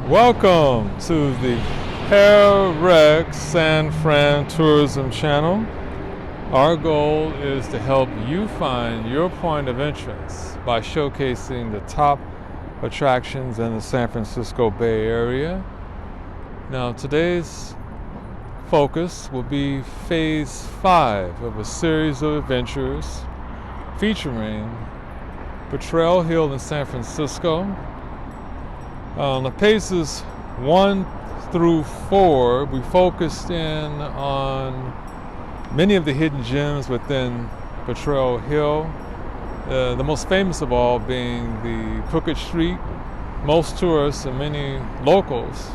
Welcome to the PairRec San Fran Tourism channel. Our goal is to help you find your point of entrance by showcasing the top attractions in the San Francisco Bay Area. Now, today's focus will be Phase 5 of a series of adventures featuring Petrol Hill in San Francisco. On the phases 1 through 4, we focused in on many of the hidden gems within Petrol Hill. The most famous of all being the Crooked Street. Most tourists and many locals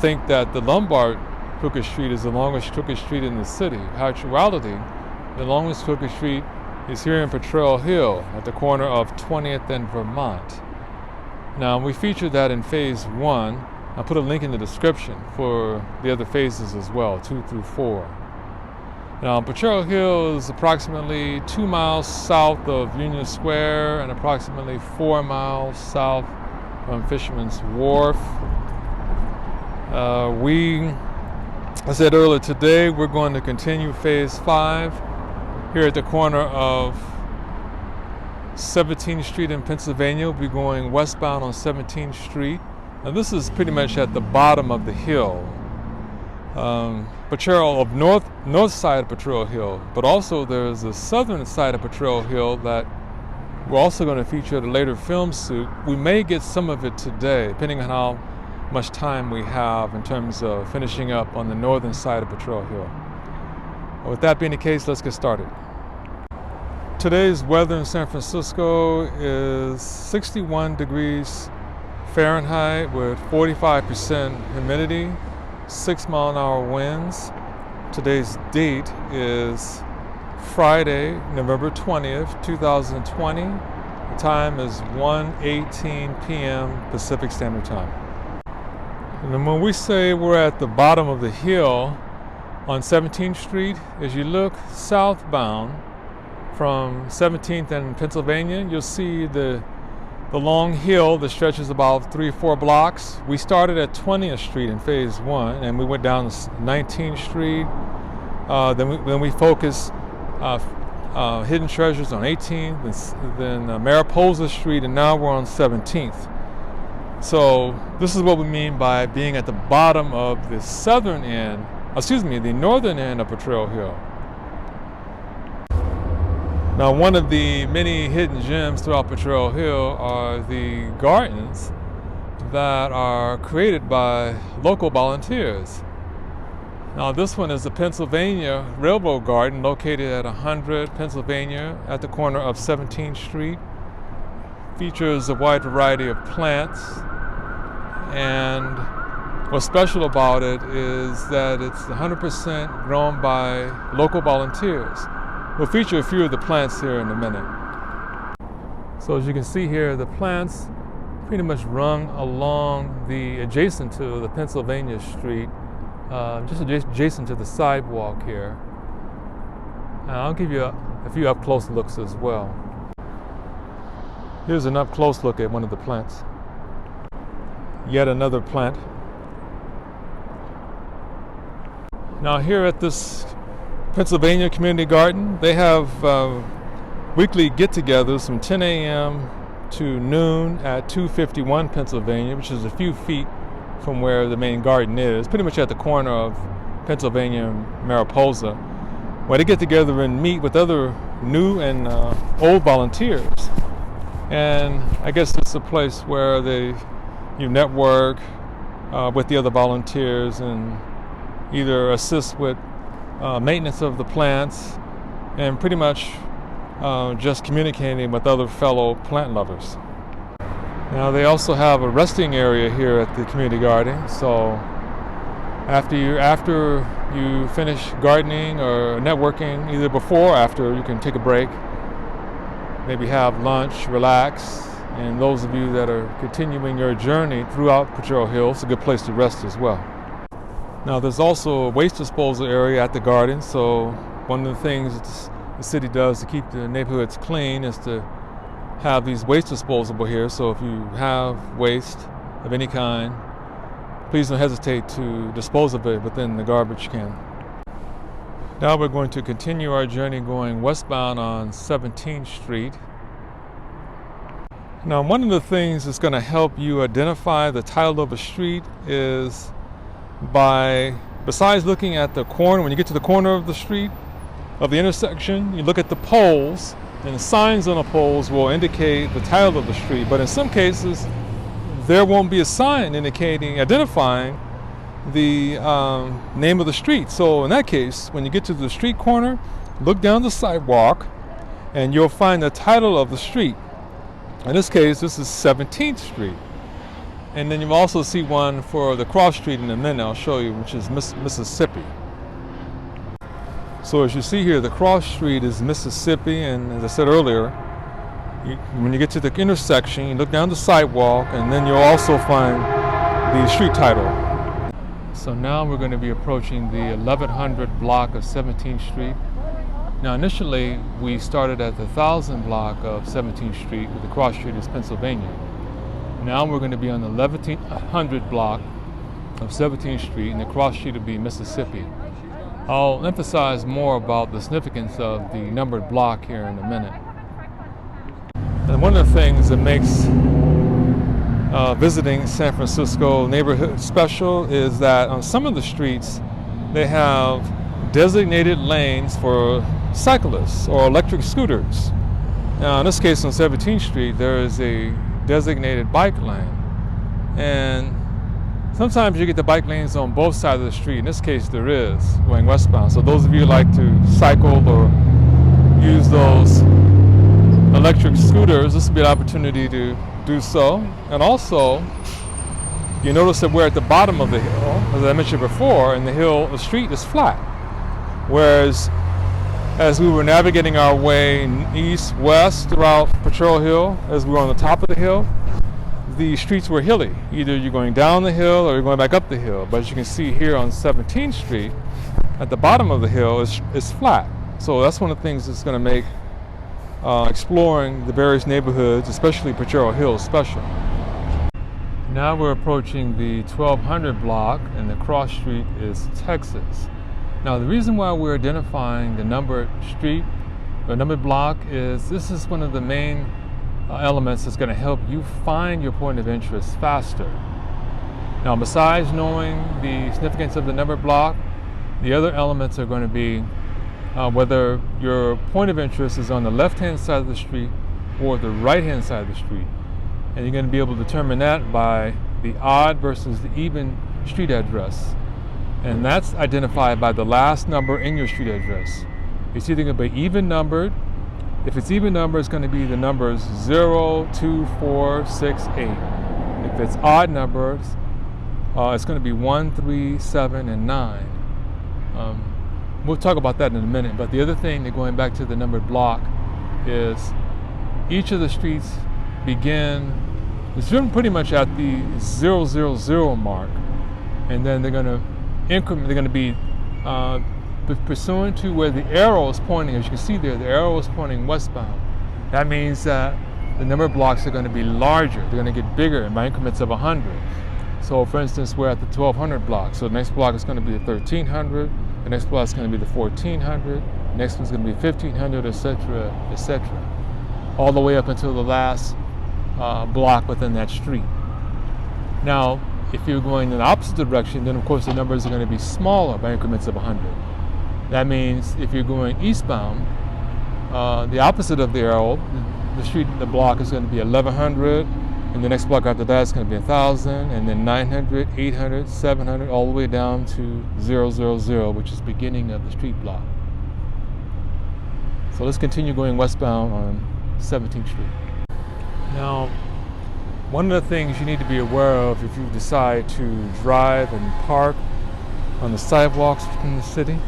think that the Lombard Crooked Street is the longest crooked street in the city. In actuality, the longest crooked street is here in Petrol Hill at the corner of 20th and Vermont. Now, we featured that in Phase 1. I'll put a link in the description for the other phases as well, 2 through 4. Now, Petrol Hill is approximately 2 miles south of Union Square and approximately 4 miles south from Fisherman's Wharf. I said earlier, today we're going to continue Phase 5 here at the corner of 17th Street in Pennsylvania. We'll be going westbound on 17th Street. Now, this is pretty much at the bottom of the hill. Potrero of north side of Petrol Hill, but also there's a southern side of Petrol Hill that we're also going to feature at a later film shoot. We may get some of it today, depending on how much time we have in terms of finishing up on the northern side of Petrol Hill. With that being the case, let's get started. Today's weather in San Francisco is 61 degrees Fahrenheit with 45% humidity, 6-mile-an-hour winds. Today's date is Friday, November 20th, 2020. The time is 1:18 p.m. Pacific Standard Time. And then when we say we're at the bottom of the hill on 17th Street, as you look southbound from 17th and Pennsylvania, you'll see the long hill that stretches about 3 or 4 blocks. We started at 20th Street in Phase 1, and we went down to 19th Street. Then we focused hidden treasures on 18th, then Mariposa Street, and now we're on 17th. So this is what we mean by being at the bottom of the the northern end of Petrol Hill. Now, one of the many hidden gems throughout Petrol Hill are the gardens that are created by local volunteers. Now, this one is the Pennsylvania Railroad Garden, located at 100 Pennsylvania at the corner of 17th Street. Features a wide variety of plants, and what's special about it is that it's 100% grown by local volunteers. We'll feature a few of the plants here in a minute. So as you can see here, the plants pretty much run along adjacent to the Pennsylvania Street, just adjacent to the sidewalk here. And I'll give you a few up-close looks as well. Here's an up-close look at one of the plants. Yet another plant. Now, here at this Pennsylvania Community Garden, they have weekly get-togethers from 10 a.m. to noon at 251 Pennsylvania, which is a few feet from where the main garden is, pretty much at the corner of Pennsylvania and Mariposa, where they get together and meet with other new and old volunteers. And I guess it's a place where you network with the other volunteers and either assist with maintenance of the plants and pretty much just communicating with other fellow plant lovers. Now, they also have a resting area here at the community garden, so after you finish gardening or networking, either before or after, you can take a break, maybe have lunch, relax. And those of you that are continuing your journey throughout Petrol Hill, it's a good place to rest as well. Now, there's also a waste disposal area at the garden, so one of the things the city does to keep the neighborhoods clean is to have these waste disposable here. So if you have waste of any kind, please don't hesitate to dispose of it within the garbage can. Now we're going to continue our journey going westbound on 17th Street. Now, one of the things that's going to help you identify the title of a street is besides looking at the corner, when you get to the corner of the street, of the intersection, you look at the poles, and the signs on the poles will indicate the title of the street. But in some cases, there won't be a sign identifying the name of the street. So in that case, when you get to the street corner, look down the sidewalk, and you'll find the title of the street. In this case, this is 17th Street. And then you'll also see one for the cross street in a minute, I'll show you, which is Mississippi. So as you see here, the cross street is Mississippi, and as I said earlier, when you get to the intersection, you look down the sidewalk, and then you'll also find the street title. So now we're going to be approaching the 1100 block of 17th Street. Now initially, we started at the 1000 block of 17th Street, with the cross street is Pennsylvania. Now we're going to be on the 1100 block of 17th Street, and the cross street will be Mississippi. I'll emphasize more about the significance of the numbered block here in a minute. And one of the things that makes visiting San Francisco neighborhood special is that on some of the streets, they have designated lanes for cyclists or electric scooters. Now in this case on 17th Street, there is a designated bike lane, and sometimes you get the bike lanes on both sides of the street. In this case there is, going westbound. So those of you who like to cycle or use those electric scooters, this will be an opportunity to do so. And also, you notice that we're at the bottom of the hill, as I mentioned before, and the street is flat. Whereas as we were navigating our way east, west throughout Petrol Hill, as we were on the top of the hill, the streets were hilly. Either you're going down the hill or you're going back up the hill. But as you can see here on 17th Street, at the bottom of the hill is flat. So that's one of the things that's going to make exploring the various neighborhoods, especially Potrero Hill, special. Now we're approaching the 1200 block, and the cross street is Texas. Now the reason why we're identifying the numbered street or numbered block is this is one of the main elements that's going to help you find your point of interest faster. Now besides knowing the significance of the numbered block, the other elements are going to be whether your point of interest is on the left-hand side of the street or the right-hand side of the street. And you're going to be able to determine that by the odd versus the even street address. And that's identified by the last number in your street address. It's either going to be even numbered. If it's even numbered, it's going to be the numbers 0, 2, 4, 6, 8. If it's odd numbers, it's going to be 1, 3, 7, and 9. We'll talk about that in a minute. But the other thing, going back to the numbered block, is each of the streets it's driven pretty much at the 000 mark, and then they're going to increment. They're going to be pursuant to where the arrow is pointing. As you can see there, the arrow is pointing westbound. That means that the number of blocks are going to be larger. They're going to get bigger by increments of 100. So for instance, we're at the 1200 block. So the next block is going to be the 1300. The next block is going to be the 1400. The next one's going to be 1500, etc., etc., all the way up until the last block within that street. Now, if you're going in the opposite direction, then of course the numbers are going to be smaller by increments of 100. That means if you're going eastbound, the opposite of the arrow, the block is going to be 1100, and the next block after that is going to be 1000, and then 900, 800, 700, all the way down to 000, which is the beginning of the street block. So let's continue going westbound on 17th Street. Now, one of the things you need to be aware of if you decide to drive and park on the sidewalks in the city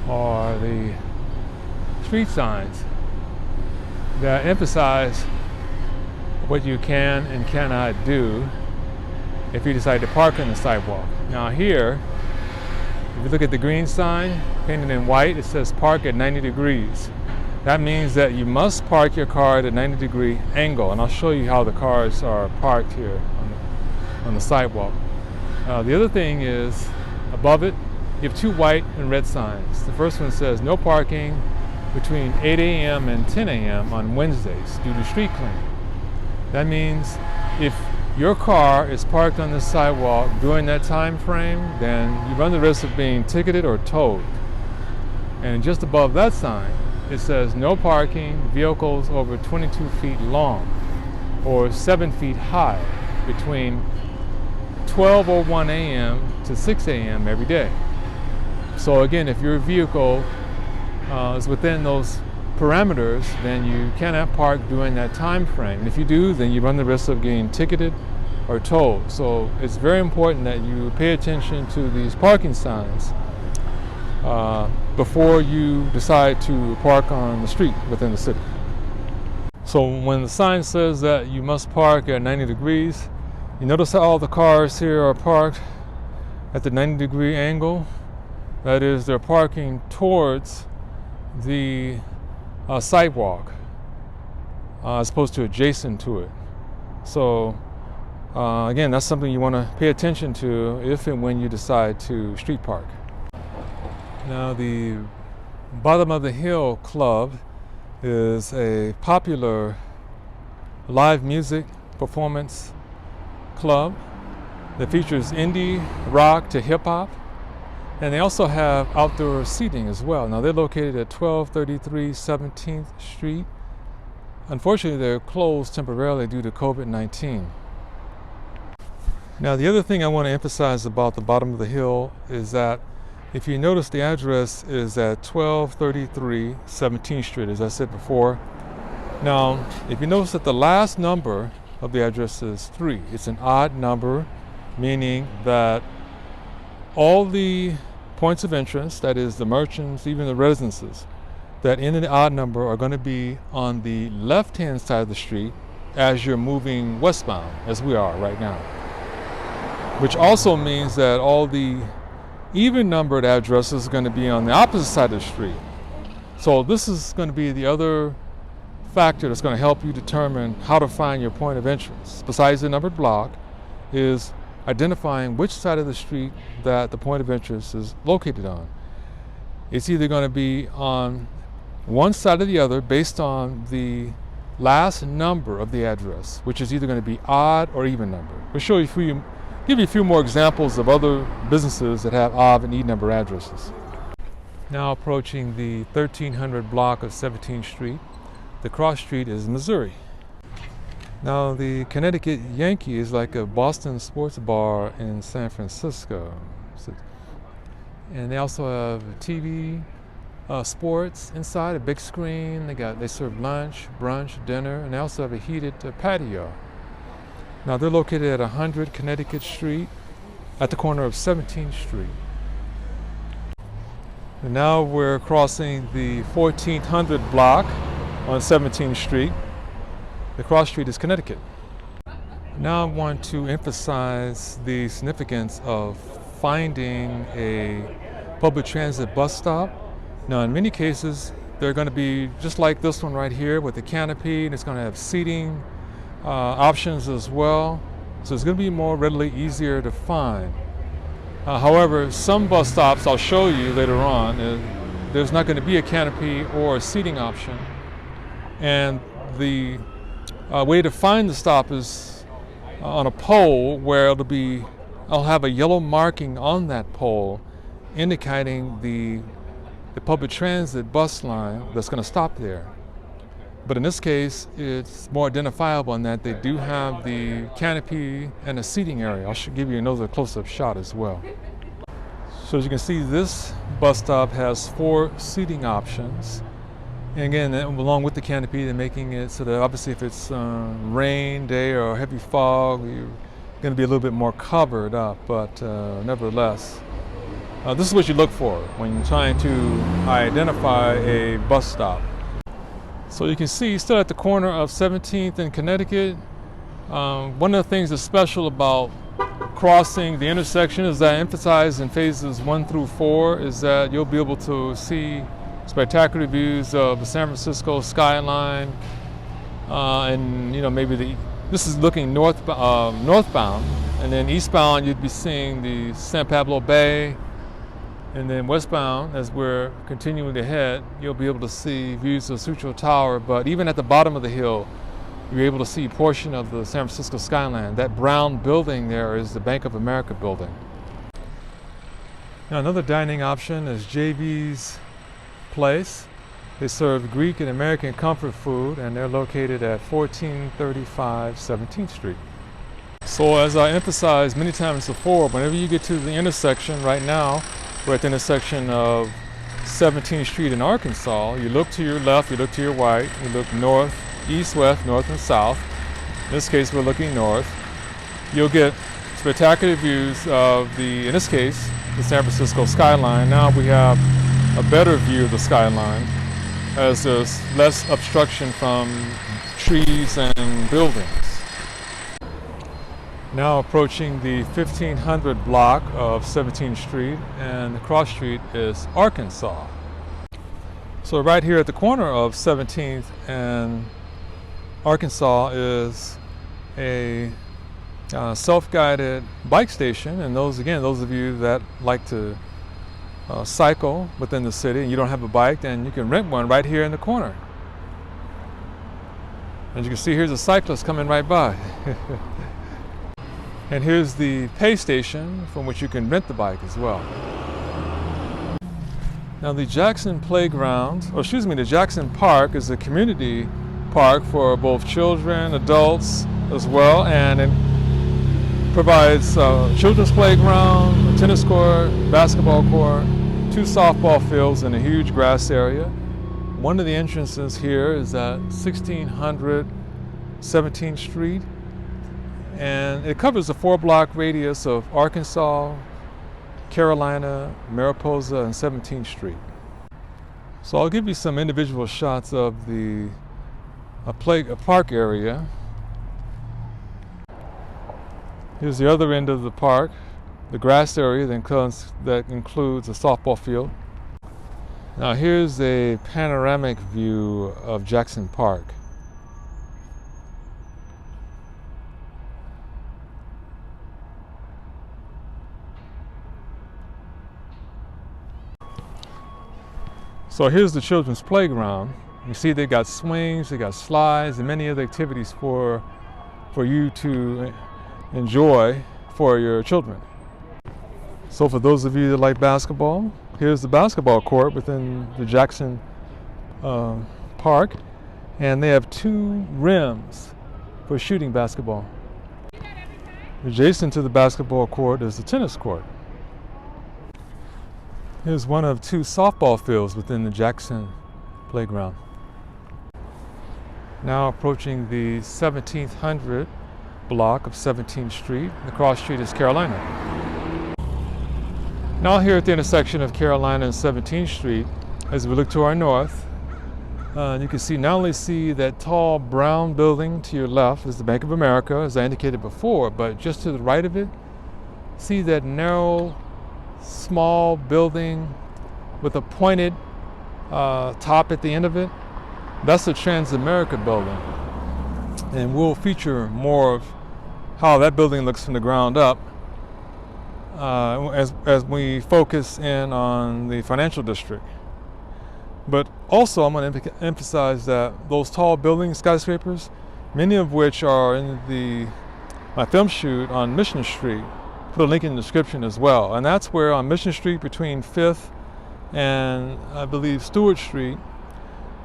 are the street signs that emphasize what you can and cannot do if you decide to park on the sidewalk. Now here, if you look at the green sign painted in white, it says park at 90 degrees. That means that you must park your car at a 90-degree angle, and I'll show you how the cars are parked here on the sidewalk. The other thing is, above it, you have two white and red signs. The first one says no parking between 8 a.m. and 10 a.m. on Wednesdays due to street cleaning. That means if your car is parked on the sidewalk during that time frame, then you run the risk of being ticketed or towed. And just above that sign, it says no parking vehicles over 22 feet long or 7 feet high between 12:01 a.m. to 6 a.m. every day. So again, if your vehicle is within those parameters, then you cannot park during that time frame. And if you do, then you run the risk of getting ticketed or towed. So it's very important that you pay attention to these parking signs before you decide to park on the street within the city. So when the sign says that you must park at 90 degrees, you notice how all the cars here are parked at the 90-degree angle. That is, they're parking towards the sidewalk as opposed to adjacent to it. So again, that's something you want to pay attention to if and when you decide to street park. Now, the Bottom of the Hill Club is a popular live music performance club that features indie rock to hip hop, and they also have outdoor seating as well. Now, they're located at 1233 17th Street. Unfortunately, they're closed temporarily due to COVID-19. Now, the other thing I want to emphasize about the Bottom of the Hill is that if you notice, the address is at 1233 17th Street, as I said before. Now, if you notice that the last number of the address is 3, it's an odd number, meaning that all the points of entrance, that is the merchants, even the residences, that end in the odd number are going to be on the left-hand side of the street as you're moving westbound, as we are right now. Which also means that all the even numbered addresses are going to be on the opposite side of the street. So this is going to be the other factor that's going to help you determine how to find your point of entrance. Besides the numbered block, is identifying which side of the street that the point of entrance is located on. It's either going to be on one side or the other based on the last number of the address, which is either going to be odd or even number. We'll show you give you a few more examples of other businesses that have odd and even number addresses. Now approaching the 1300 block of 17th Street. The cross street is Missouri. Now, the Connecticut Yankee is like a Boston sports bar in San Francisco. And they also have TV, sports inside, a big screen. They serve lunch, brunch, dinner, and they also have a heated patio. Now, they're located at 100 Connecticut Street at the corner of 17th Street. And now we're crossing the 1400 block on 17th Street. The cross street is Connecticut. Now I want to emphasize the significance of finding a public transit bus stop. Now, in many cases, they're going to be just like this one right here with the canopy, and it's going to have seating options as well. So it's going to be more readily easier to find. However, some bus stops I'll show you later on, there's not going to be a canopy or a seating option. And the way to find the stop is on a pole where I'll have a yellow marking on that pole indicating the public transit bus line that's going to stop there. But in this case, it's more identifiable in that they do have the canopy and a seating area. I'll give you another close-up shot as well. So as you can see, this bus stop has 4 seating options. And again, along with the canopy, they're making it so that obviously if it's rain day or heavy fog, you're going to be a little bit more covered up, but nevertheless, this is what you look for when you're trying to identify a bus stop. So you can see, still at the corner of 17th and Connecticut, one of the things that's special about crossing the intersection is that emphasized in phases 1 through 4 is that you'll be able to see spectacular views of the San Francisco skyline, and maybe this is looking northbound, And then eastbound, you'd be seeing the San Pablo Bay. And then westbound, as we're continuing to head, you'll be able to see views of Sutro Tower. But even at the bottom of the hill, you're able to see a portion of the San Francisco skyline. That brown building there is the Bank of America building. Now, another dining option is JB's Place. They serve Greek and American comfort food, and they're located at 1435 17th Street. So as I emphasized many times before, whenever you get to the intersection, right now, we're at the intersection of 17th Street in Arkansas, you look to your left, you look to your right, you look north, east, west, north, and south. In this case, we're looking north. You'll get spectacular views of in this case, the San Francisco skyline. Now we have a better view of the skyline as there's less obstruction from trees and buildings. Now approaching the 1500 block of 17th Street, and the cross street is Arkansas. So right here at the corner of 17th and Arkansas is a self-guided bike station, and those of you that like to cycle within the city and you don't have a bike, then you can rent one right here in the corner. As you can see, here's a cyclist coming right by. And here's the pay station from which you can rent the bike as well. Now the Jackson the Jackson Park is a community park for both children, adults as well, and it provides children's playground, a tennis court, basketball court, 2 softball fields, and a huge grass area. One of the entrances here is at 1600 17th Street, and it covers a 4-block radius of Arkansas, Carolina, Mariposa, and 17th Street. So I'll give you some individual shots of a park area. Here's the other end of the park, the grass area that includes a softball field. Now here's a panoramic view of Jackson Park. So here's the children's playground. You see they got swings, they got slides, and many other activities for you to enjoy for your children. So for those of you that like basketball, here's the basketball court within the Jackson Park, and they have 2 rims for shooting basketball. Adjacent to the basketball court is the tennis court. Here's one of 2 softball fields within the Jackson playground. Now approaching the 1700 block of 17th Street. The cross street is Carolina. Now here at the intersection of Carolina and 17th Street, as we look to our north, you can not only see that tall brown building to your left is the Bank of America, as I indicated before, but just to the right of it, see that narrow, small building with a pointed top at the end of it. That's the Transamerica building, and we'll feature more of how that building looks from the ground up as we focus in on the financial district. But also I'm going to emphasize that those tall buildings, skyscrapers, many of which are in my film shoot on Mission Street. Put a link in the description as well. And that's where on Mission Street between 5th and I believe Stewart Street,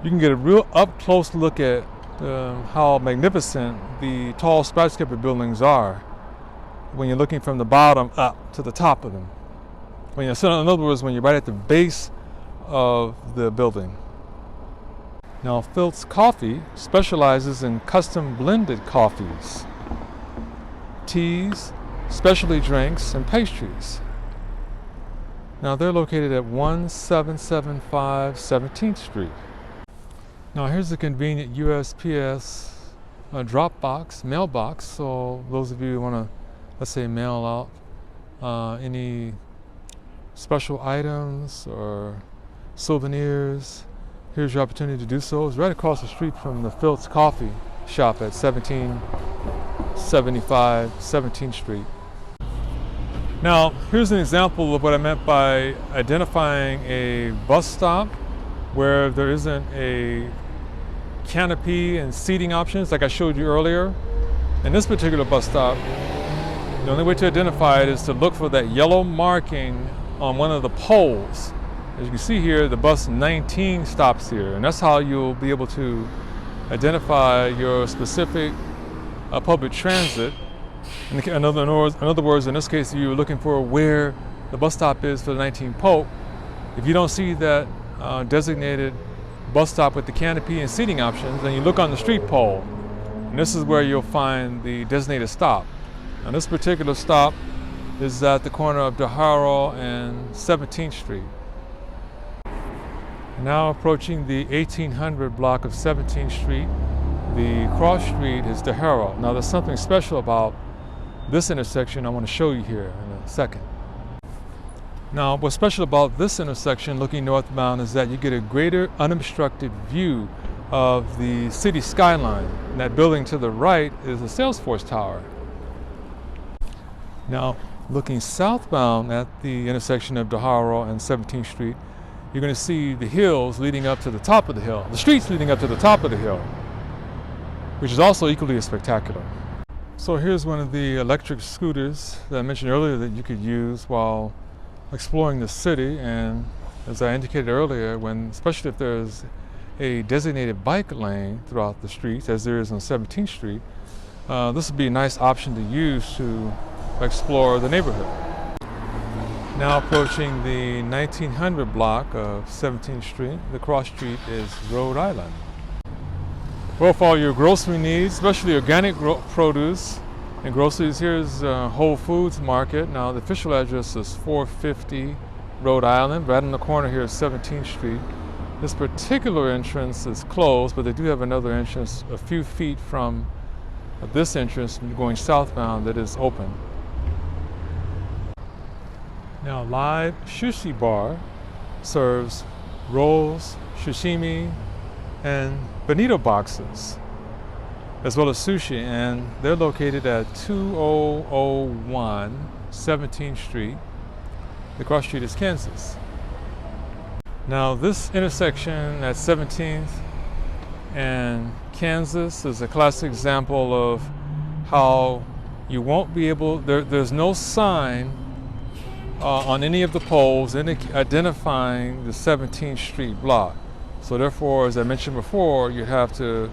you can get a real up close look at how magnificent the tall skyscraper buildings are when you're looking from the bottom up to the top of them. In other words, when you're right at the base of the building. Now, Filt's Coffee specializes in custom blended coffees, teas, specialty drinks, and pastries. Now they're located at 1775 17th Street. Now here's a convenient USPS mailbox. So those of you who want to, let's say, mail out any special items or souvenirs, here's your opportunity to do so. It's right across the street from the Filt's Coffee shop at 1775 17th Street. Now, here's an example of what I meant by identifying a bus stop where there isn't a canopy and seating options like I showed you earlier. In this particular bus stop, the only way to identify it is to look for that yellow marking on one of the poles. As you can see here, the bus 19 stops here, and that's how you'll be able to identify your specific public transit. In other words, in this case, you're looking for where the bus stop is for the 19 Polk. If you don't see that designated bus stop with the canopy and seating options, then you look on the street pole, and this is where you'll find the designated stop. Now, this particular stop is at the corner of Potrero and 17th Street. Now approaching the 1800 block of 17th Street, the cross street is the Herald. Now there's something special about this intersection I want to show you here in a second. Now what's special about this intersection looking northbound is that you get a greater unobstructed view of the city skyline. And that building to the right is the Salesforce Tower. Now looking southbound at the intersection of Potrero and 17th Street, you're going to see the hills leading up to the top of the hill, the streets leading up to the top of the hill, which is also equally as spectacular. So here's one of the electric scooters that I mentioned earlier that you could use while exploring the city. And as I indicated earlier, especially if there's a designated bike lane throughout the streets, as there is on 17th Street, this would be a nice option to use to explore the neighborhood. Now approaching the 1900 block of 17th Street, the cross street is Rhode Island. Well, for all your grocery needs, especially organic produce and groceries, here's Whole Foods Market. Now the official address is 450 Rhode Island, right on the corner here of 17th Street. This particular entrance is closed, but they do have another entrance a few feet from this entrance going southbound that is open. Now, Live Sushi Bar serves rolls, sashimi, and bonito boxes, as well as sushi, and they're located at 2001 17th Street. The cross street is Kansas. Now, this intersection at 17th and Kansas is a classic example of how you won't be able, there's no sign on any of the poles identifying the 17th Street block. So therefore, as I mentioned before, you have to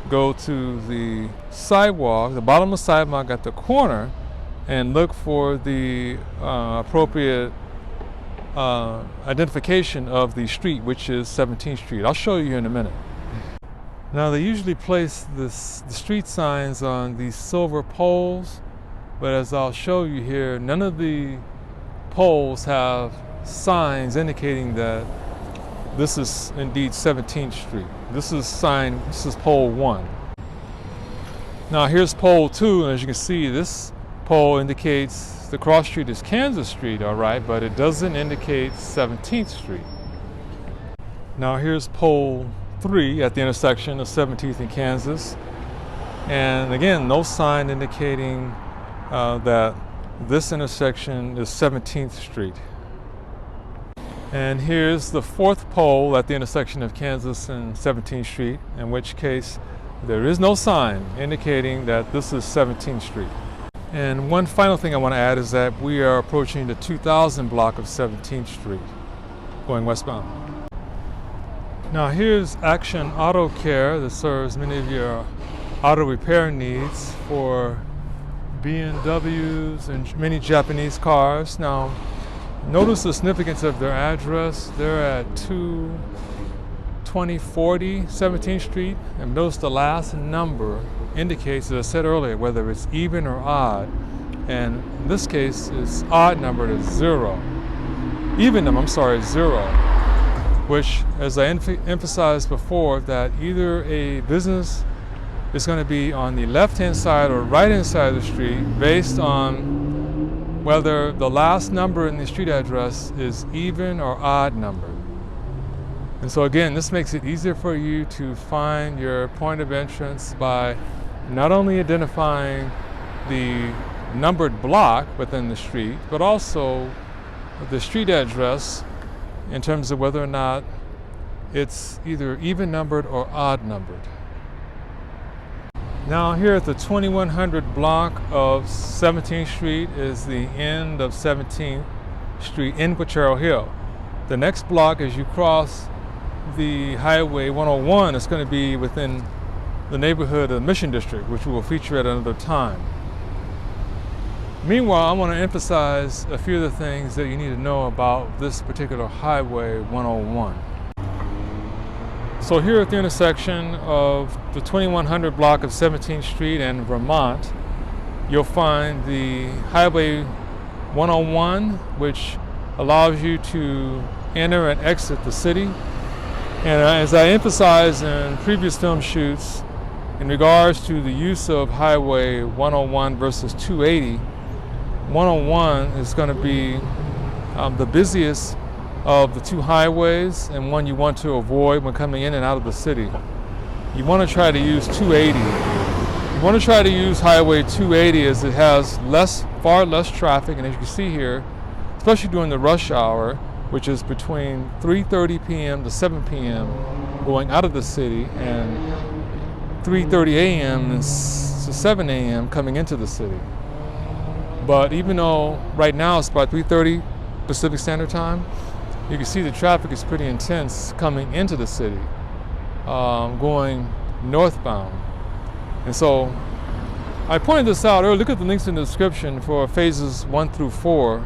go to the sidewalk, the bottom of the sidewalk at the corner, and look for the appropriate identification of the street, which is 17th Street. I'll show you here in a minute. Now they usually place the street signs on these silver poles, but as I'll show you here, none of the poles have signs indicating that this is indeed 17th Street. This is pole 1. Now here's pole 2, and as you can see, this pole indicates the cross street is Kansas Street, all right, but it doesn't indicate 17th Street. Now here's pole 3 at the intersection of 17th and Kansas, and again, no sign indicating that this intersection is 17th Street. And here's the 4th pole at the intersection of Kansas and 17th Street, in which case there is no sign indicating that this is 17th Street. And one final thing I want to add is that we are approaching the 2000 block of 17th Street, going westbound. Now here's Action Auto Care that serves many of your auto repair needs for BMWs and many Japanese cars. Now, notice the significance of their address. They're at 22040 17th Street, and notice the last number indicates, as I said earlier, whether it's even or odd. And in this case, it's odd numbered as 0. Even number, is 0. Which, as I emphasized before, that either a business is going to be on the left-hand side or right-hand side of the street based on whether the last number in the street address is even or odd numbered. And so again, this makes it easier for you to find your point of entrance by not only identifying the numbered block within the street, but also the street address in terms of whether or not it's either even numbered or odd numbered. Now here at the 2100 block of 17th Street is the end of 17th Street in Potrero Hill. The next block, as you cross the Highway 101, is going to be within the neighborhood of Mission District, which we will feature at another time. Meanwhile, I want to emphasize a few of the things that you need to know about this particular Highway 101. So here at the intersection of the 2100 block of 17th Street and Vermont, you'll find the Highway 101, which allows you to enter and exit the city. And as I emphasized in previous film shoots, in regards to the use of Highway 101 versus 280, 101 is going to be the busiest of the two highways, and one you want to avoid when coming in and out of the city. You want to try to use 280. You want to try to use Highway 280 as it has far less traffic, and as you can see here, especially during the rush hour, which is between 3:30 p.m. to 7 p.m. going out of the city, and 3:30 a.m. to 7 a.m. coming into the city. But even though right now it's about 3:30 Pacific Standard Time, you can see the traffic is pretty intense coming into the city, going northbound. And so I pointed this out earlier. Look at the links in the description for phases 1 through 4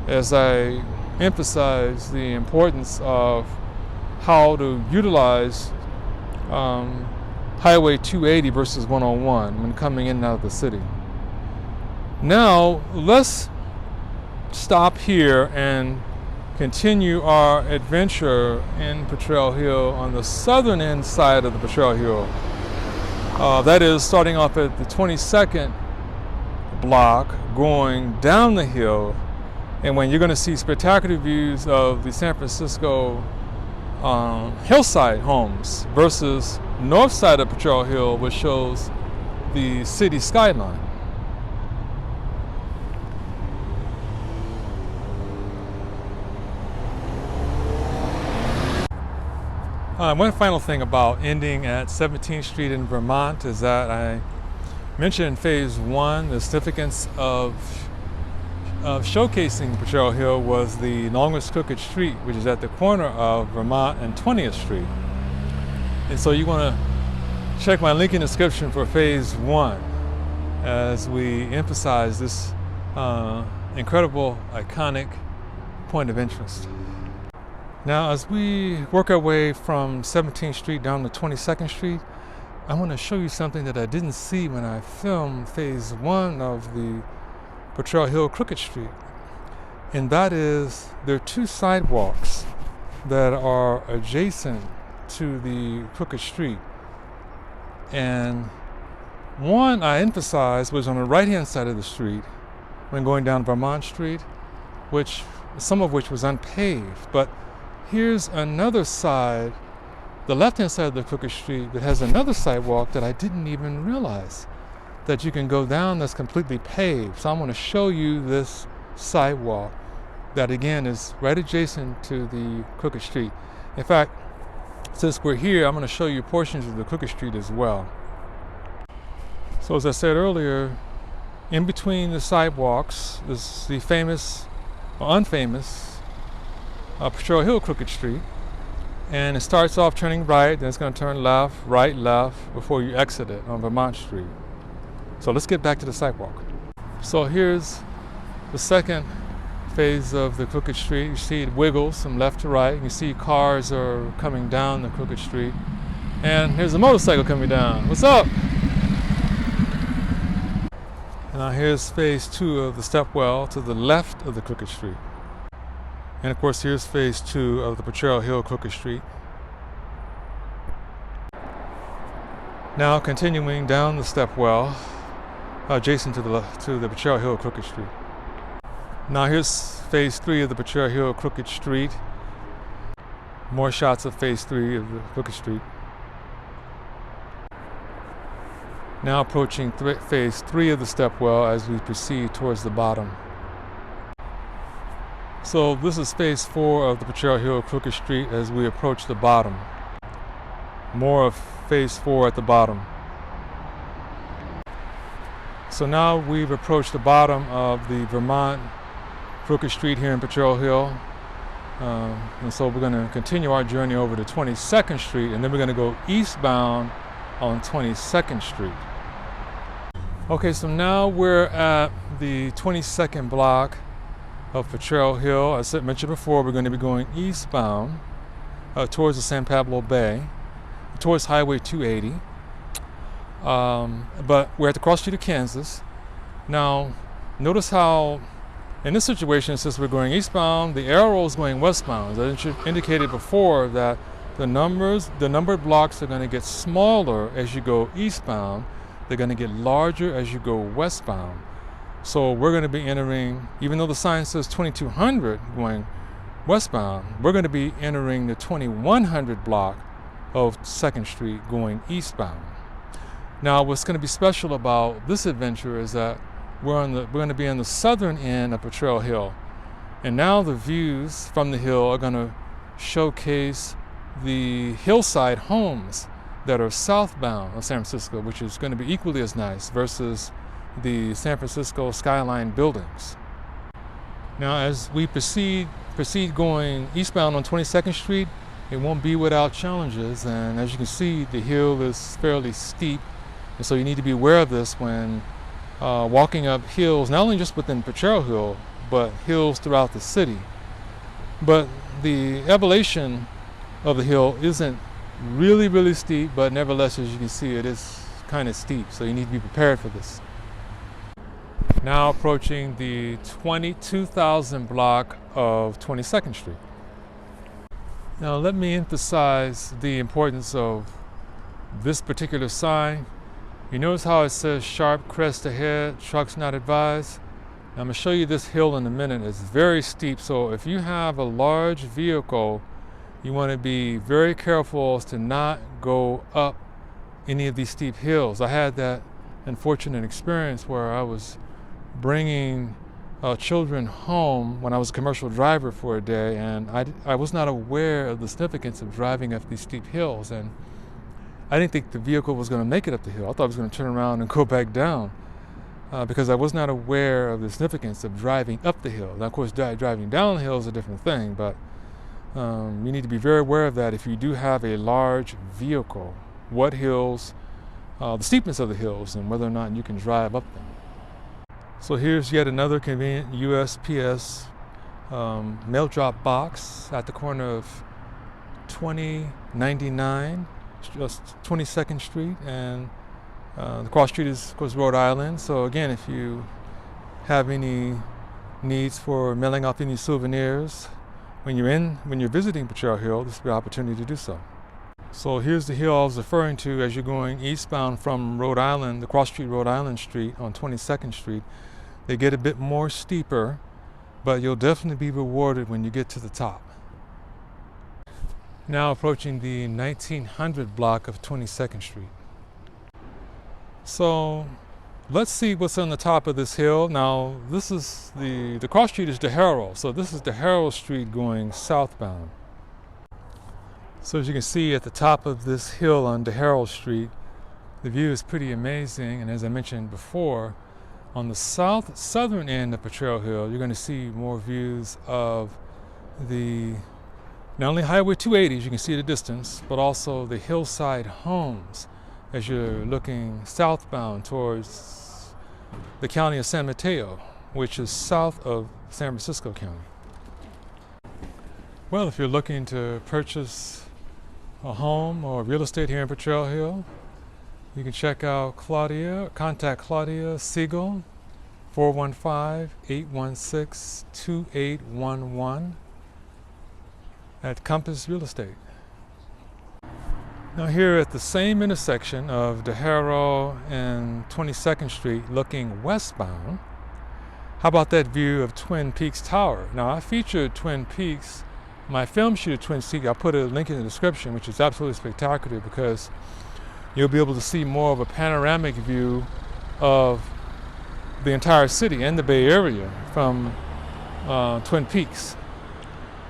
as I emphasize the importance of how to utilize Highway 280 versus 101 when coming in and out of the city. Now let's stop here and continue our adventure in Petrol Hill on the southern end side of the Petrol Hill. That is starting off at the 22nd block, going down the hill, and when you're going to see spectacular views of the San Francisco hillside homes versus north side of Petrol Hill, which shows the city skyline. One final thing about ending at 17th Street in Vermont is that I mentioned in phase 1 the significance of showcasing Petrol Hill was the longest crooked street, which is at the corner of Vermont and 20th Street. And so you want to check my link in the description for phase 1 as we emphasize this incredible, iconic point of interest. Now, as we work our way from 17th Street down to 22nd Street, I want to show you something that I didn't see when I filmed phase 1 of the Petrol Hill Crooked Street. And that is, there are 2 sidewalks that are adjacent to the Crooked Street. And one I emphasized was on the right-hand side of the street when going down Vermont Street, some of which was unpaved. But here's another side, the left-hand side of the Crooked Street, that has another sidewalk that I didn't even realize that you can go down that's completely paved. So I'm going to show you this sidewalk that, again, is right adjacent to the Crooked Street. In fact, since we're here, I'm going to show you portions of the Crooked Street as well. So as I said earlier, in between the sidewalks is the famous or unfamous Petrol Hill Crooked Street, and it starts off turning right, then it's going to turn left, right, left before you exit it on Vermont Street. So let's get back to the sidewalk. So here's the second phase of the Crooked Street. You see it wiggles from left to right. You see cars are coming down the Crooked Street, and here's a motorcycle coming down. What's up? And now here's phase 2 of the stepwell to the left of the Crooked Street. And of course, here's phase 2 of the Potrero Hill Crooked Street. Now continuing down the stepwell, adjacent to the Potrero Hill Crooked Street. Now here's phase 3 of the Potrero Hill Crooked Street. More shots of phase 3 of the Crooked Street. Now approaching phase 3 of the stepwell as we proceed towards the bottom. So this is phase 4 of the Potrero Hill Crooked Street as we approach the bottom. More of phase 4 at the bottom. So now we've approached the bottom of the Vermont Crooked Street here in Potrero Hill. And so we're going to continue our journey over to 22nd Street, and then we're going to go eastbound on 22nd Street. Okay, so now we're at the 22nd block of Potrero Hill. As I mentioned before, we're going to be going eastbound towards the San Pablo Bay, towards Highway 280. But we're at the cross street of Kansas. Now, notice how in this situation, since we're going eastbound, the arrow is going westbound. As I indicated before, that the numbered blocks are going to get smaller as you go eastbound. They're going to get larger as you go westbound. So we're going to be entering, even though the sign says 2200 going westbound, we're going to be entering the 2100 block of 2nd Street going eastbound. Now, what's going to be special about this adventure is that we're going to be on the southern end of Potrero Hill. And now the views from the hill are going to showcase the hillside homes that are southbound of San Francisco, which is going to be equally as nice versus the San Francisco skyline buildings. Now, as we proceed going eastbound on 22nd Street, it won't be without challenges. And as you can see, the hill is fairly steep. And so you need to be aware of this when walking up hills, not only just within Potrero Hill, but hills throughout the city. But the elevation of the hill isn't really steep, but nevertheless, as you can see, it is kind of steep. So you need to be prepared for this. Now approaching the 22,000 block of 22nd Street. Now let me emphasize the importance of this particular sign. You notice how it says sharp crest ahead, trucks not advised? Now I'm going to show you this hill in a minute. It's very steep, so if you have a large vehicle, you want to be very careful as to not go up any of these steep hills. I had that unfortunate experience where I was bringing children home when I was a commercial driver for a day, and I was not aware of the significance of driving up these steep hills, and I didn't think the vehicle was going to make it up the hill. I thought it was going to turn around and go back down because I was not aware of the significance of driving up the hill. Now, of course, driving down the hill is a different thing, but you need to be very aware of that if you do have a large vehicle. What hills, the steepness of the hills, and whether or not you can drive up them. So here's yet another convenient USPS mail drop box at the corner of 2099, just 22nd Street, and the cross street is, of course, Rhode Island. So again, if you have any needs for mailing off any souvenirs when you're visiting Potrero Hill, this will be an opportunity to do so. So here's the hill I was referring to as you're going eastbound from Rhode Island, the cross street Rhode Island Street on 22nd Street. They get a bit more steeper, but you'll definitely be rewarded when you get to the top. Now approaching the 1900 block of 22nd Street. So let's see what's on the top of this hill. Now this is the cross street is the Herald. So this is the Herald Street going southbound. So as you can see at the top of this hill on the Herald Street, the view is pretty amazing. And as I mentioned before, on the southern end of Potrero Hill, you're going to see more views of not only Highway 280, as you can see at a distance, but also the hillside homes as you're looking southbound towards the county of San Mateo, which is south of San Francisco County. Well, if you're looking to purchase a home or real estate here in Potrero Hill, you can contact Claudia Siegel, 415-816-2811 at Compass Real Estate. Now here at the same intersection of Potrero and 22nd Street looking westbound, how about that view of Twin Peaks Tower? Now I featured Twin Peaks, my film shoot of Twin Peaks, I'll put a link in the description, which is absolutely spectacular because you'll be able to see more of a panoramic view of the entire city and the Bay Area from Twin Peaks.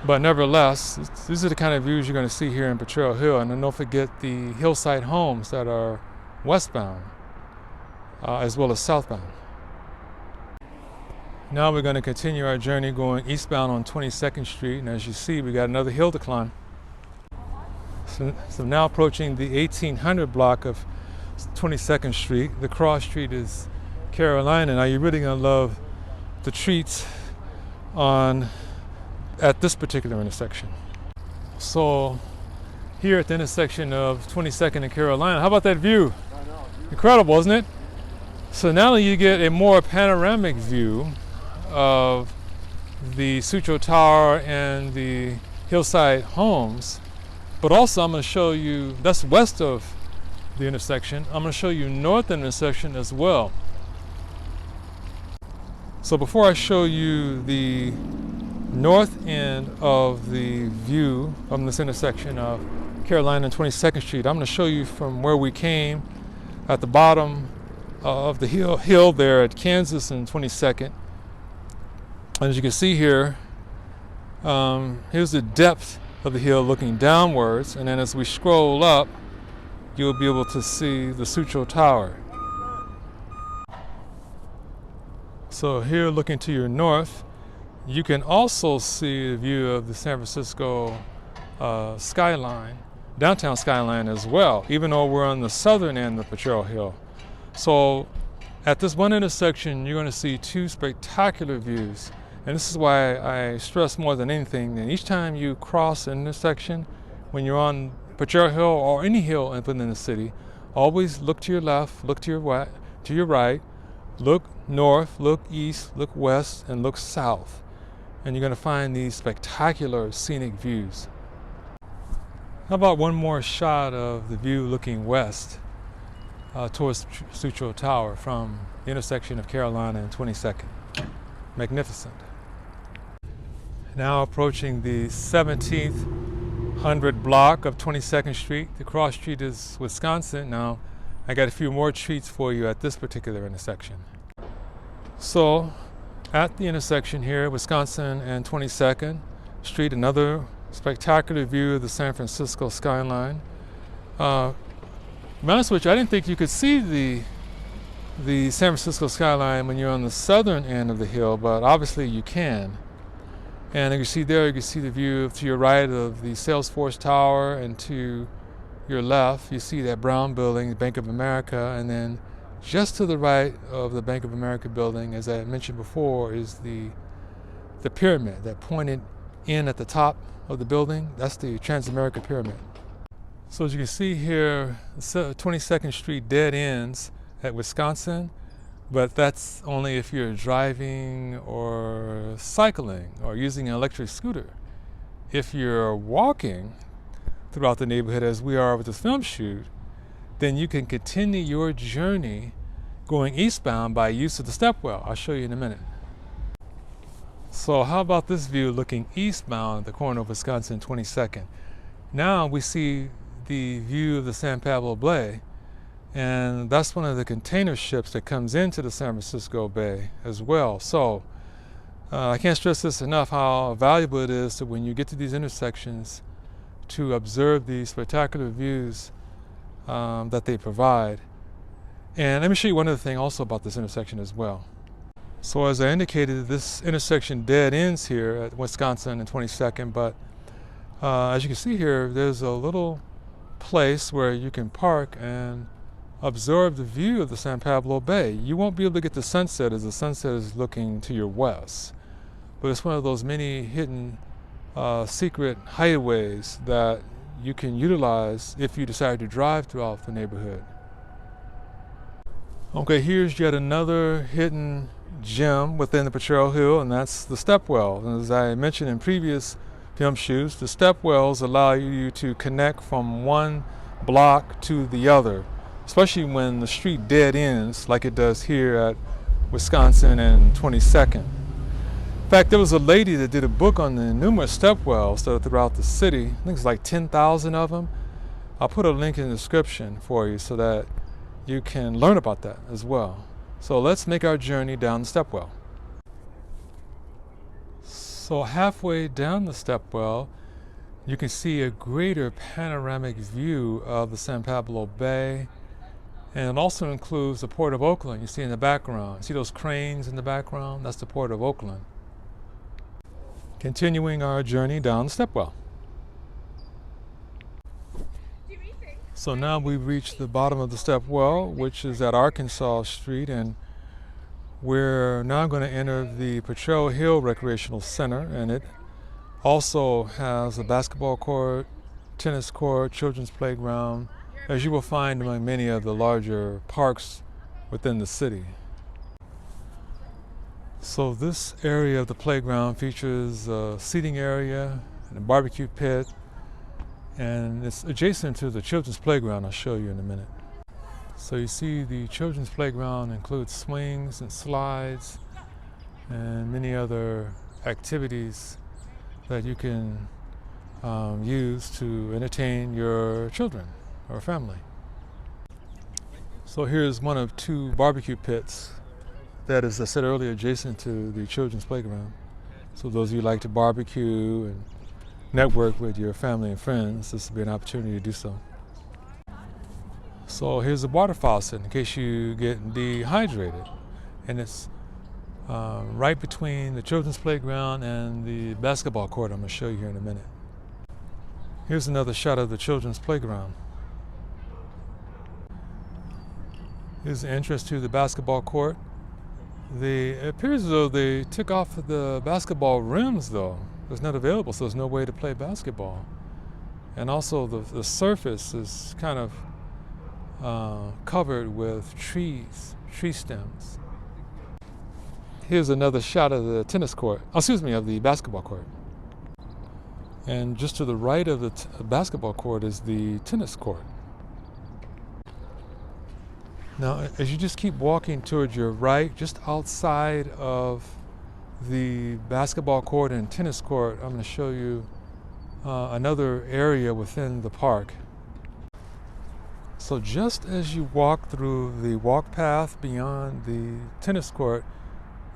But nevertheless, these are the kind of views you're going to see here in Potrero Hill. And then don't forget the hillside homes that are westbound as well as southbound. Now we're going to continue our journey going eastbound on 22nd Street. And as you see, we got another hill to climb. So now approaching the 1800 block of 22nd Street. The cross street is Carolina. Now you're really going to love the treats at this particular intersection. So here at the intersection of 22nd and Carolina, how about that view? Incredible, isn't it? So now you get a more panoramic view of the Sutro Tower and the hillside homes. But also I'm going to show you, that's west of the intersection. I'm going to show you north of the intersection as well. So before I show you the north end of the view from this intersection of Carolina and 22nd Street, I'm going to show you from where we came at the bottom of the hill there at Kansas and 22nd. As you can see here, here's the depth of the hill looking downwards, and then as we scroll up, you'll be able to see the Sutro Tower. So here, looking to your north, you can also see the view of the San Francisco skyline, downtown skyline as well, even though we're on the southern end of Potrero Hill. So at this one intersection, you're going to see two spectacular views. And this is why I stress more than anything that each time you cross an intersection, when you're on Potrero Hill or any hill within the city, always look to your left, look to your right, look north, look east, look west, and look south. And you're going to find these spectacular scenic views. How about one more shot of the view looking west towards Sutro Tower from the intersection of Carolina and 22nd. Magnificent. Now approaching the 1700 block of 22nd Street. The cross street is Wisconsin. Now I got a few more treats for you at this particular intersection. So at the intersection here, Wisconsin and 22nd Street, another spectacular view of the San Francisco skyline. To be honest with you, I didn't think you could see the San Francisco skyline when you're on the southern end of the hill, but obviously you can. And you see there, you can see the view to your right of the Salesforce Tower, and to your left, you see that brown building, the Bank of America, and then just to the right of the Bank of America building, as I mentioned before, is the pyramid that pointed in at the top of the building. That's the Transamerica Pyramid. So as you can see here, 22nd Street dead ends at Wisconsin, but that's only if you're driving or cycling or using an electric scooter. If you're walking throughout the neighborhood, as we are with this film shoot, then you can continue your journey going eastbound by use of the stepwell. I'll show you in a minute. So how about this view looking eastbound at the corner of Wisconsin and 22nd? Now we see the view of the San Pablo Bay, and that's one of the container ships that comes into the San Francisco Bay as well. So I can't stress this enough, how valuable it is to, when you get to these intersections, to observe these spectacular views that they provide. And let me show you one other thing also about this intersection as well. So as I indicated, this intersection dead ends here at Wisconsin and 22nd, but as you can see here, there's a little place where you can park and observe the view of the San Pablo Bay. You won't be able to get the sunset, as the sunset is looking to your west, but it's one of those many hidden secret hideaways that you can utilize if you decide to drive throughout the neighborhood. Okay, here's yet another hidden gem within the Petrol Hill, and that's the stepwell. And as I mentioned in previous film shoots, the stepwells allow you to connect from one block to the other, especially when the street dead ends like it does here at Wisconsin and 22nd. In fact, there was a lady that did a book on the numerous stepwells that are throughout the city. I think it's like 10,000 of them. I'll put a link in the description for you so that you can learn about that as well. So let's make our journey down the stepwell. So halfway down the stepwell, you can see a greater panoramic view of the San Pablo Bay, and it also includes the Port of Oakland. You see in the background. See those cranes in the background? That's the Port of Oakland. Continuing our journey down the stepwell. So now we've reached the bottom of the stepwell, which is at Arkansas Street, and we're now going to enter the Potrero Hill Recreational Center, and it also has a basketball court, tennis court, children's playground, as you will find among many of the larger parks within the city. So this area of the playground features a seating area and a barbecue pit, and it's adjacent to the children's playground I'll show you in a minute. So you see the children's playground includes swings and slides and many other activities that you can use to entertain your children or family. So here's one of two barbecue pits that is, as I said earlier, adjacent to the children's playground. So those of you who like to barbecue and network with your family and friends, this will be an opportunity to do so. So here's the water faucet in case you get dehydrated, and it's right between the children's playground and the basketball court I'm going to show you here in a minute. Here's another shot of the children's playground. Here's the entrance to the basketball court. It appears as though they took off the basketball rims though. It's not available, so there's no way to play basketball. And also the surface is kind of covered with trees, tree stems. Here's another shot of the tennis court, of the basketball court. And just to the right of the basketball court is the tennis court. Now, as you just keep walking towards your right, just outside of the basketball court and tennis court, I'm going to show you another area within the park. So just as you walk through the walk path beyond the tennis court,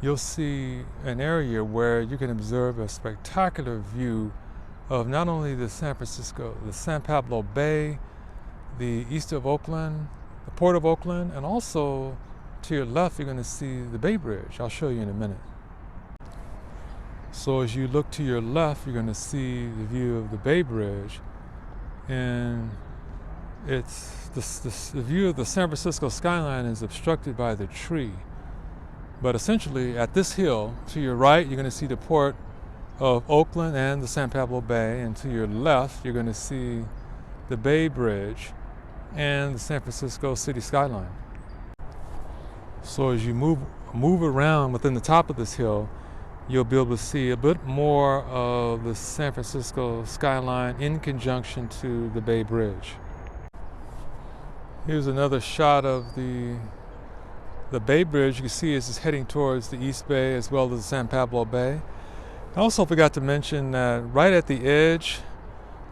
you'll see an area where you can observe a spectacular view of not only the San Pablo Bay, the east of Oakland, the Port of Oakland, and also to your left you're going to see the Bay Bridge. I'll show you in a minute. So as you look to your left, you're going to see the view of the Bay Bridge, and it's the view of the San Francisco skyline is obstructed by the tree. But essentially at this hill to your right you're going to see the Port of Oakland and the San Pablo Bay, and to your left you're going to see the Bay Bridge and the San Francisco city skyline. So as you move around within the top of this hill, you'll be able to see a bit more of the San Francisco skyline in conjunction to the Bay Bridge. Here's another shot of the Bay Bridge. You can see it's heading towards the East Bay as well as the San Pablo Bay. I also forgot to mention that right at the edge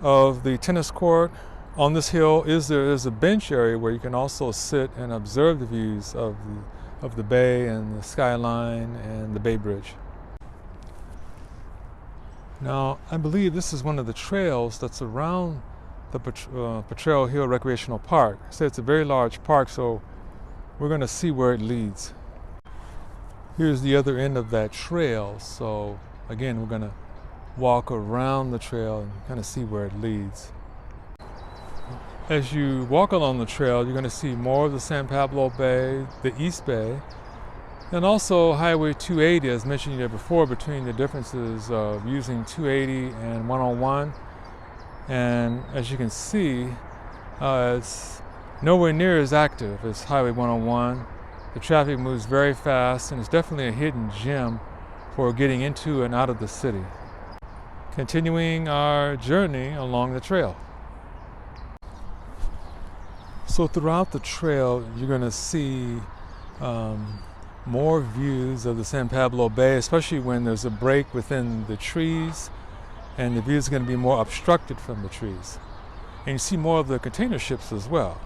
of the tennis court on this hill is a bench area where you can also sit and observe the views of the bay and the skyline and the Bay Bridge. Now, I believe this is one of the trails that's around the Potrero Hill Recreational Park. So it's a very large park, so we're going to see where it leads. Here's the other end of that trail. So again, we're going to walk around the trail and kind of see where it leads. As you walk along the trail, you're going to see more of the San Pablo Bay, the East Bay, and also Highway 280, as mentioned here before, between the differences of using 280 and 101. And as you can see, it's nowhere near as active as Highway 101. The traffic moves very fast, and it's definitely a hidden gem for getting into and out of the city. Continuing our journey along the trail. So throughout the trail, you're going to see more views of the San Pablo Bay, especially when there's a break within the trees, and the view is going to be more obstructed from the trees. And you see more of the container ships as well.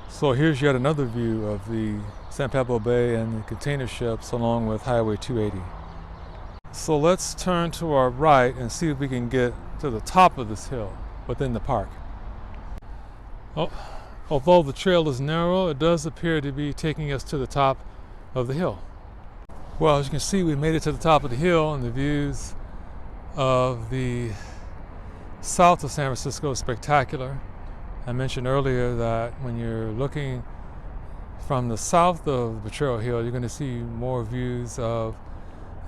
So here's yet another view of the San Pablo Bay and the container ships along with Highway 280. So let's turn to our right and see if we can get to the top of this hill within the park. Oh, although the trail is narrow, it does appear to be taking us to the top of the hill. Well, as you can see, we made it to the top of the hill, and the views of the south of San Francisco is spectacular. I mentioned earlier that when you're looking from the south of the Potrero Hill, you're going to see more views of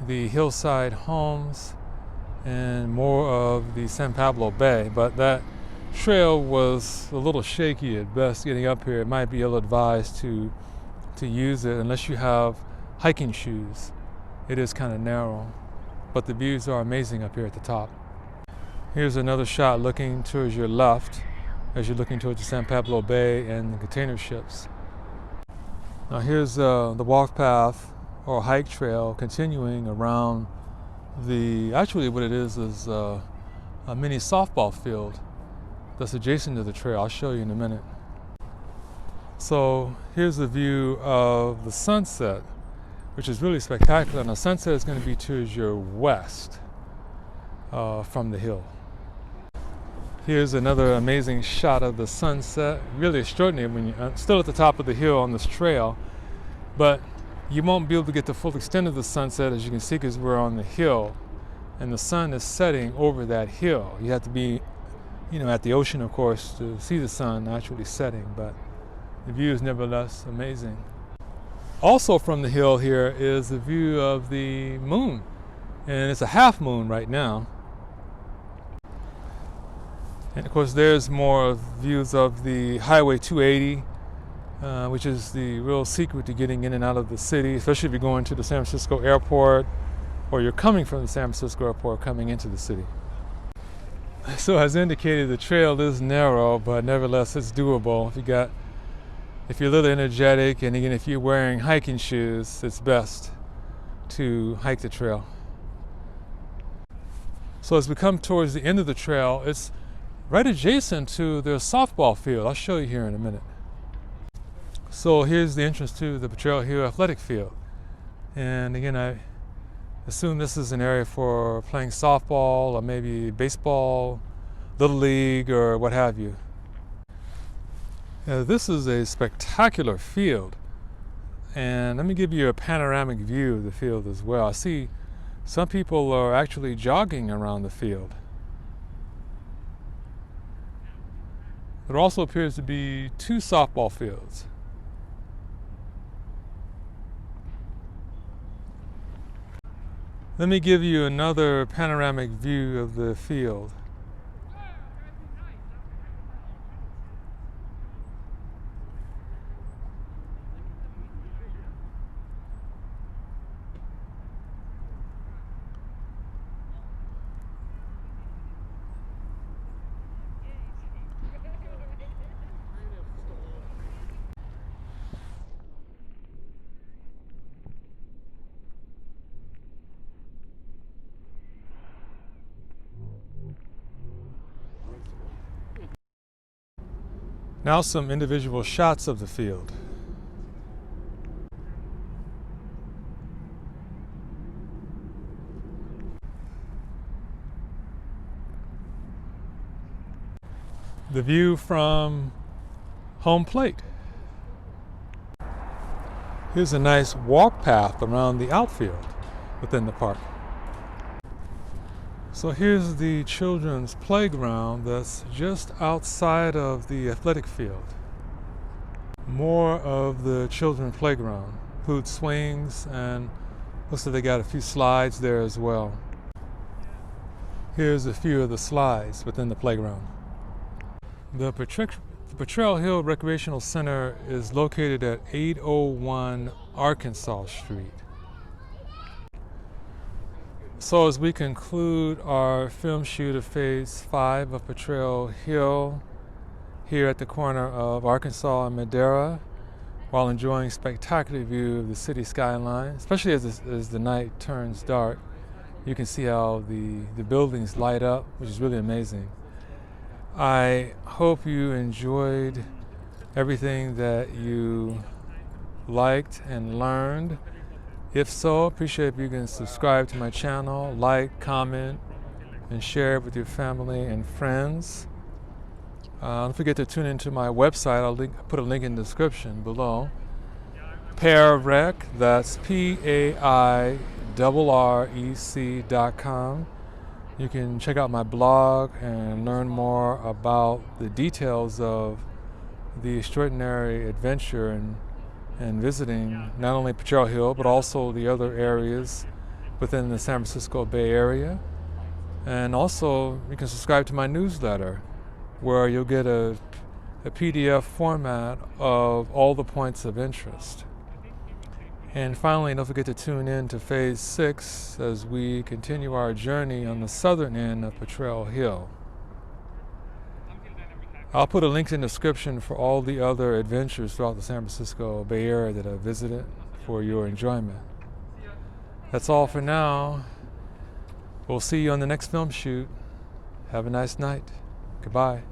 the hillside homes and more of the San Pablo Bay. But that trail was a little shaky at best getting up here. It might be ill-advised to use it unless you have hiking shoes. It is kind of narrow, but the views are amazing up here at the top. Here's another shot looking towards your left as you're looking towards the San Pablo Bay and the container ships. Now here's the walk path or hike trail continuing around actually what it is a mini softball field that's adjacent to the trail. I'll show you in a minute. So here's a view of the sunset, which is really spectacular. And the sunset is going to be towards your west from the hill. Here's another amazing shot of the sunset. Really extraordinary when you're still at the top of the hill on this trail, but you won't be able to get the full extent of the sunset, as you can see, because we're on the hill and the sun is setting over that hill. You have to be, at the ocean, of course, to see the sun actually setting, but the view is nevertheless amazing. Also from the hill here is the view of the moon, and it's a half moon right now. And of course there's more views of the Highway 280, which is the real secret to getting in and out of the city, especially if you're going to the San Francisco airport or you're coming from the San Francisco airport coming into the city. So as indicated, the trail is narrow, but nevertheless it's doable. If you're a little energetic, and again, if you're wearing hiking shoes, it's best to hike the trail. So as we come towards the end of the trail, it's right adjacent to their softball field. I'll show you here in a minute. So here's the entrance to the Potrero Hill Athletic Field. And again, I assume this is an area for playing softball or maybe baseball, little league, or what have you. This is a spectacular field. And let me give you a panoramic view of the field as well. I see some people are actually jogging around the field. There also appears to be 2 softball fields. Let me give you another panoramic view of the field. Now some individual shots of the field. The view from home plate. Here's a nice walk path around the outfield within the park. So here's the children's playground that's just outside of the athletic field. More of the children's playground. Includes swings, and looks like they got a few slides there as well. Here's a few of the slides within the playground. The Petrol Hill Recreational Center is located at 801 Arkansas Street. So as we conclude our film shoot of Phase 5 of Potrero Hill here at the corner of Arkansas and Madera, while enjoying a spectacular view of the city skyline, especially as the night turns dark, you can see how the buildings light up, which is really amazing. I hope you enjoyed everything that you liked and learned. If so, appreciate if you can subscribe to my channel, like, comment, and share it with your family and friends. Don't forget to tune into my website. I'll put a link in the description below. PairRec, that's PAIRREC.com. You can check out my blog and learn more about the details of the extraordinary adventure and visiting not only Potrero Hill, but also the other areas within the San Francisco Bay Area. And also, you can subscribe to my newsletter, where you'll get a PDF format of all the points of interest. And finally, don't forget to tune in to Phase 6 as we continue our journey on the southern end of Potrero Hill. I'll put a link in the description for all the other adventures throughout the San Francisco Bay Area that I've visited for your enjoyment. That's all for now. We'll see you on the next film shoot. Have a nice night. Goodbye.